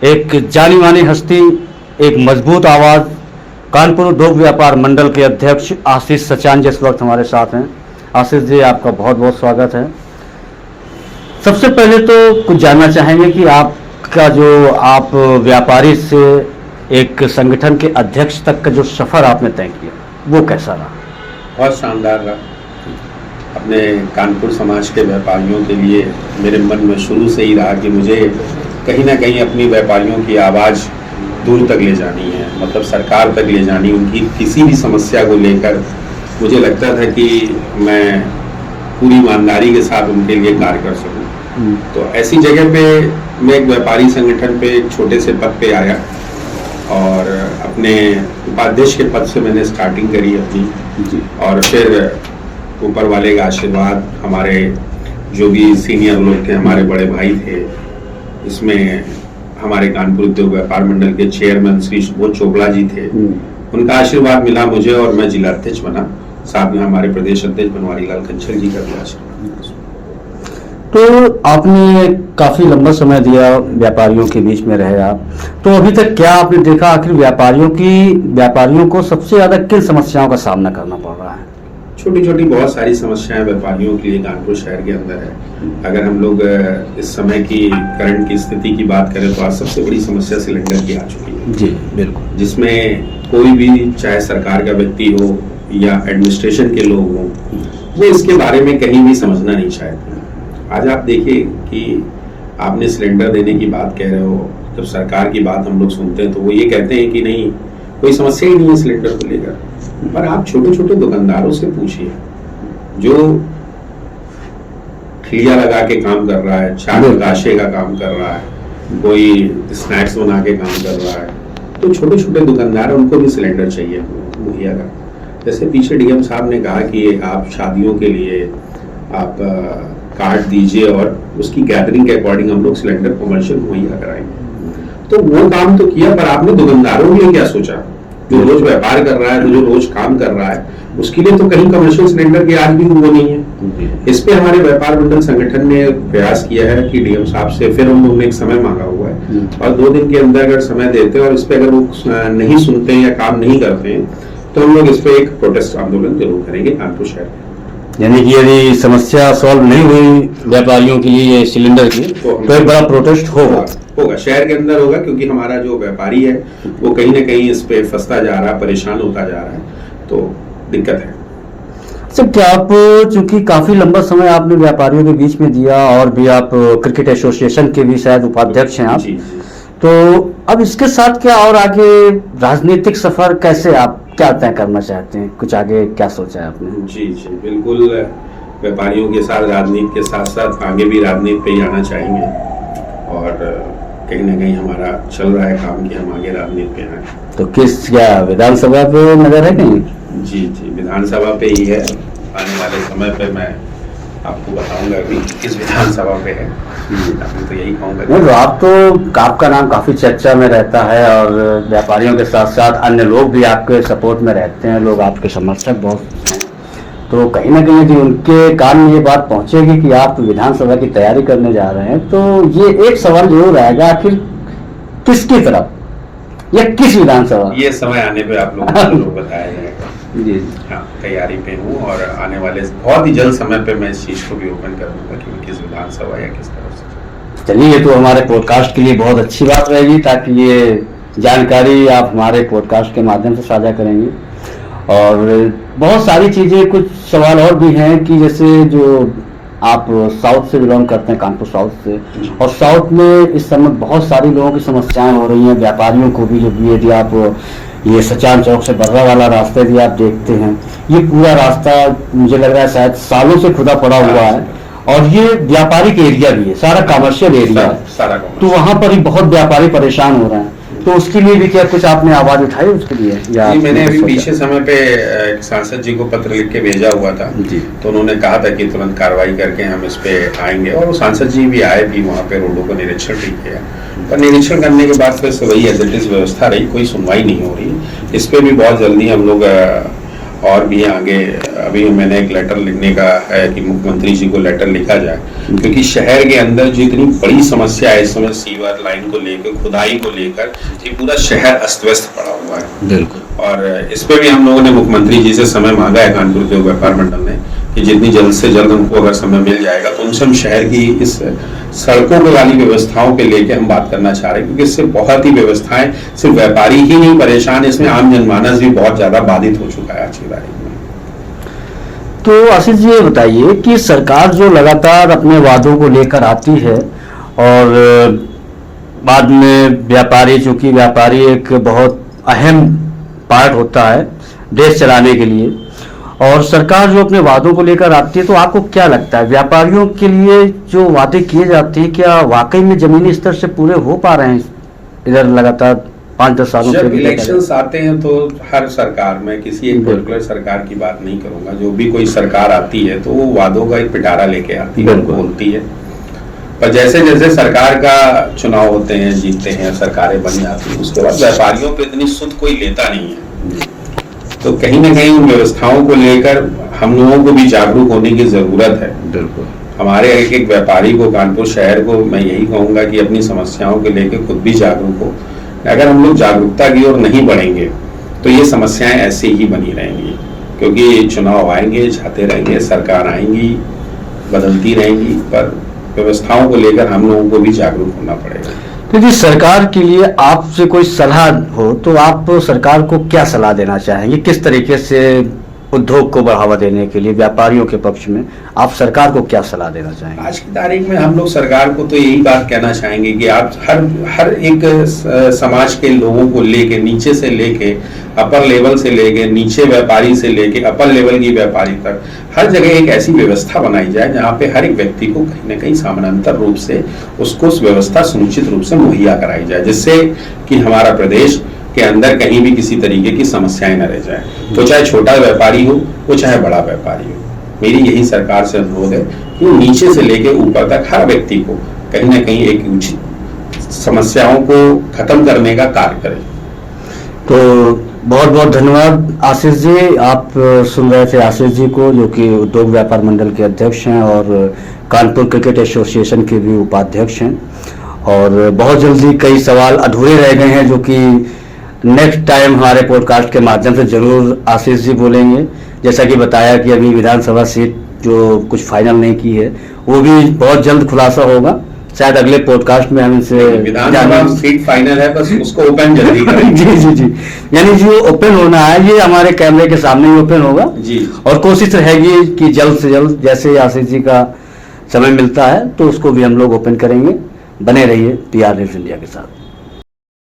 एक जानी मानी हस्ती, एक मजबूत आवाज़, कानपुर उद्योग व्यापार मंडल के अध्यक्ष आशीष सचान जी इस वक्त हमारे साथ हैं। आशीष जी, आपका बहुत बहुत स्वागत है। सबसे पहले तो कुछ जानना चाहेंगे कि आपका जो आप व्यापारी से एक संगठन के अध्यक्ष तक का जो सफ़र आपने तय किया वो कैसा रहा? बहुत शानदार रहा। अपने कानपुर समाज के व्यापारियों के लिए मेरे मन में शुरू से ही रहा कि मुझे कहीं ना कहीं अपनी व्यापारियों की आवाज़ दूर तक ले जानी है, मतलब सरकार तक ले जानी। उनकी किसी भी समस्या को लेकर मुझे लगता था कि मैं पूरी ईमानदारी के साथ उनके लिए कार्य कर सकूं। तो ऐसी जगह पे मैं एक व्यापारी संगठन पे एक छोटे से पद पे आया और अपने उपाध्यक्ष के पद से मैंने स्टार्टिंग करी अपनी। और फिर ऊपर वाले का आशीर्वाद, हमारे जो भी सीनियर लोग थे, हमारे बड़े भाई थे, इसमें हमारे कानपुर उद्योग व्यापार मंडल के चेयरमैन श्री सुबोध चोपड़ा जी थे, उनका आशीर्वाद मिला मुझे और मैं जिला अध्यक्ष बना। साथ में हमारे प्रदेश अध्यक्ष बनवारी लाल कंचर जी का भी आशीर्वाद। तो आपने काफ़ी लंबा समय दिया, व्यापारियों के बीच में रहे आप, तो अभी तक क्या आपने देखा आखिर व्यापारियों को सबसे ज़्यादा किन समस्याओं का सामना करना पड़ रहा है? छोटी छोटी बहुत सारी समस्याएं व्यापारियों के लिए कानपुर शहर के अंदर है। अगर हम लोग इस समय की करंट की स्थिति की बात करें तो आज सबसे बड़ी समस्या सिलेंडर की आ चुकी है। जी बिल्कुल। जिसमें कोई भी, चाहे सरकार का व्यक्ति हो या एडमिनिस्ट्रेशन के लोग हों, वो इसके बारे में कहीं भी समझना नहीं चाहते। आज आप देखिए कि आपने सिलेंडर देने की बात कह रहे हो, जब सरकार की बात हम लोग सुनते हैं तो वो ये कहते हैं कि नहीं, कोई समस्या ही नहीं है सिलेंडर को लेकर। पर आप छोटे छोटे दुकानदारों से पूछिए, जो ठिलिया लगा के काम कर रहा है, चाट लगाशे का काम कर रहा है, कोई स्नैक्स बना के काम कर रहा है, तो छोटे छोटे दुकानदार, उनको भी सिलेंडर चाहिए मुहैया का। जैसे पीछे डीएम साहब ने कहा कि आप शादियों के लिए आप कार्ड दीजिए और उसकी गैदरिंग के अकॉर्डिंग हम लोग सिलेंडर कमर्शियल मुहैया कराएंगे। तो वो काम तो किया, पर आपने दुकानदारों के लिए क्या सोचा? जो रोज व्यापार कर रहा है, जो रोज काम कर रहा है, उसके लिए तो कहीं कमर्शियल सिलेंडर की आज भी वो नहीं है। इस पे हमारे व्यापार मंडल संगठन ने प्रयास किया है कि डीएम साहब से फिर हम लोगों ने एक समय मांगा हुआ है और 2 दिन के अंदर अगर समय देते हैं और इस पे अगर वो नहीं सुनते हैं या काम नहीं करते हैं तो हम लोग इस पे एक प्रोटेस्ट आंदोलन जरूर करेंगे कानपुर शहर में। यानी कि यदि समस्या सॉल्व नहीं हुई व्यापारियों के लिए सिलेंडर की तो एक बड़ा प्रोटेस्ट होगा शहर के अंदर होगा, क्योंकि हमारा जो व्यापारी है वो कहीं ना कहीं इस पे फंसता जा रहा है, परेशान होता जा रहा है, तो दिक्कत है। सर, क्या आप, चूंकि काफी लंबा समय आपने व्यापारियों के बीच में दिया और भी आप क्रिकेट एसोसिएशन के भी शायद उपाध्यक्ष हैं आप, तो अब इसके साथ क्या और आगे राजनीतिक सफर कैसे आप क्या तय करना चाहते हैं? कुछ आगे क्या सोचा है आपने? जी जी बिल्कुल, व्यापारियों के साथ राजनीति के साथ साथ आगे भी राजनीति पे ही आना चाहेंगे और कहीं ना कहीं हमारा चल रहा है काम कि हम आगे राजनीति पे आए। तो क्या विधानसभा पे नजर है कहीं? जी जी विधानसभा पे ही है। आने वाले समय पे मैं आपको बताऊंगा कि किस विधानसभा पे है। अभी तो यही कहूँगा। नहीं तो आपका नाम काफी चर्चा में रहता है और व्यापारियों के साथ साथ अन्य लोग भी आपके सपोर्ट में रहते हैं, लोग आपके समर्थक बहुत हैं, तो कहीं ना कहीं यदि उनके कान में ये बात पहुंचेगी कि आप विधानसभा की तैयारी करने जा रहे हैं, तो ये एक सवाल जरूर आएगा, आखिर किसकी तरफ या किस विधानसभा? ये समय आने पे आप लोगों को बताया जाएगा। जी हाँ, तैयारी पे हूँ और आने वाले बहुत ही जल्द समय पे मैं इस चीज को भी ओपन कर दूंगा कि किस विधानसभा या किस तरफ से। चलिए, ये तो हमारे पॉडकास्ट के लिए बहुत अच्छी बात रहेगी, ताकि ये जानकारी आप हमारे पॉडकास्ट के माध्यम से साझा करेंगे। और बहुत सारी चीज़ें, कुछ सवाल और भी हैं कि जैसे जो आप साउथ से बिलोंग करते हैं, कानपुर साउथ से, और साउथ में इस समय बहुत सारी लोगों की समस्याएं हो रही हैं, व्यापारियों को भी। जब यदि आप ये सचान चौक से बर्रा वाला रास्ता यदि आप देखते हैं, ये पूरा रास्ता मुझे लग रहा है शायद सालों से खुदा पड़ा हुआ है और ये व्यापारिक एरिया भी है, सारा कमर्शियल एरिया है, तो वहाँ पर ही बहुत व्यापारी परेशान हो रहे हैं। तो उसके लिए भी क्या कुछ आपने आवाज उठाई उसके लिए? या मैंने अभी पीछे समय पे सांसद जी को पत्र लिख के भेजा हुआ था जी, तो उन्होंने कहा था कि तुरंत कार्रवाई करके हम इस पे आएंगे और सांसद जी भी आए भी, वहाँ पे रोडों को निरीक्षण भी किया। पर निरीक्षण करने के बाद फिर वही एज इट इज व्यवस्था रही, कोई सुनवाई नहीं हो रही। इस पे भी बहुत जल्दी हम लोग और भी आगे अभी मैंने एक लेटर लिखने का है कि मुख्यमंत्री जी को लेटर लिखा जाए, क्योंकि शहर के अंदर जो इतनी बड़ी समस्या है इस समय सीवर लाइन को लेकर, खुदाई को लेकर, ये पूरा शहर अस्त व्यस्त पड़ा हुआ है। बिल्कुल। और इस पे भी हम लोगों ने मुख्यमंत्री जी से समय मांगा है कानपुर उद्योग व्यापार मंडल ने कि जितनी जल्द से जल्द हमको अगर समय मिल जाएगा तो उनसे हम शहर की इस सड़कों के वाली व्यवस्थाओं के लेके हम बात करना चाह रहे हैं, क्योंकि इससे बहुत ही व्यवस्थाएं, सिर्फ व्यापारी ही नहीं परेशान, इसमें आम जनमानस भी बहुत ज्यादा बाधित हो चुका है आज की तारीख में। तो आशीष जी ये बताइए कि सरकार जो लगातार अपने वादों को लेकर आती है और बाद में व्यापारी, चूंकि व्यापारी एक बहुत अहम पार्ट होता है देश चलाने के लिए, और सरकार जो अपने वादों को लेकर आती है, तो आपको क्या लगता है व्यापारियों के लिए जो वादे किए जाते हैं क्या वाकई में जमीनी स्तर से पूरे हो पा रहे हैं इधर लगातार 5-10 सालों से? जब इलेक्शंस आते हैं तो हर सरकार, में किसी एक पर्टिकुलर सरकार की बात नहीं करूंगा, जो भी कोई सरकार आती है तो वो वादों का एक पिटारा लेके आती है, बोलती है, पर जैसे जैसे सरकार का चुनाव होते हैं, जीतते हैं, सरकारें बन जाती हैं, उसके बाद व्यापारियों पे इतनी सुध कोई लेता नहीं है। तो कहीं ना कहीं उन व्यवस्थाओं को लेकर हम लोगों को भी जागरूक होने की जरूरत है। बिल्कुल। हमारे एक एक व्यापारी को, कानपुर शहर को मैं यही कहूंगा कि अपनी समस्याओं को लेकर खुद भी जागरूक हो। अगर हम लोग जागरूकता की ओर नहीं बढ़ेंगे तो ये समस्याएं ऐसे ही बनी रहेंगी, क्योंकि चुनाव आएंगे, जाते रहेंगे, सरकार आएंगी, बदलती रहेंगी, पर व्यवस्थाओं को लेकर हम लोगों को भी जागरूक होना पड़ेगा। तो जी सरकार के लिए आपसे कोई सलाह हो तो आप सरकार को क्या सलाह देना चाहेंगे? किस तरीके से उद्योग को बढ़ावा देने के लिए व्यापारियों के पक्ष में आप सरकार को क्या सलाह देना चाहेंगे? आज की तारीख में हम लोग सरकार को तो यही बात कहना चाहेंगे कि आप हर एक समाज के लोगों को लेके, नीचे से लेके अपर लेवल से लेके, नीचे व्यापारी से लेके अपर लेवल की व्यापारी तक, हर जगह एक ऐसी व्यवस्था बनाई जाए जहाँ पे हर एक व्यक्ति को कहीं ना कहीं समानांतर रूप से उसको उस व्यवस्था सुनिश्चित रूप से मुहैया कराई जाए, जिससे कि हमारा प्रदेश के अंदर कहीं भी किसी तरीके की समस्याएं न रह जाए। तो चाहे छोटा व्यापारी हो, वो चाहे बड़ा व्यापारी हो, मेरी यही सरकार से अनुरोध है कि वो नीचे से लेकर ऊपर तक हर व्यक्ति को कहीं ना कहीं एक उचित समस्याओं को खत्म करने का कार्य करे। तो बहुत बहुत धन्यवाद आशीष जी। आप सुन रहे थे आशीष जी को, जो कि उद्योग व्यापार मंडल के अध्यक्ष हैं और कानपुर क्रिकेट एसोसिएशन के भी उपाध्यक्ष हैं। और बहुत जल्दी कई सवाल अधूरे रह गए हैं जो कि नेक्स्ट टाइम हमारे पॉडकास्ट के माध्यम से जरूर आशीष जी बोलेंगे। जैसा कि बताया कि अभी विधानसभा सीट जो कुछ फाइनल नहीं की है वो भी बहुत जल्द खुलासा होगा, शायद अगले पॉडकास्ट में हम इनसे विधानसभा सीट फाइनल है, बस उसको ओपन जल्दी करें। जी जी जी, यानी जो ओपन होना है ये हमारे कैमरे के सामने ही ओपन होगा जी। और कोशिश रहेगी कि जल्द से जल्द जैसे आशीष जी का समय मिलता है तो उसको भी हम लोग ओपन करेंगे। बने रहिए PR न्यूज़ इंडिया के साथ।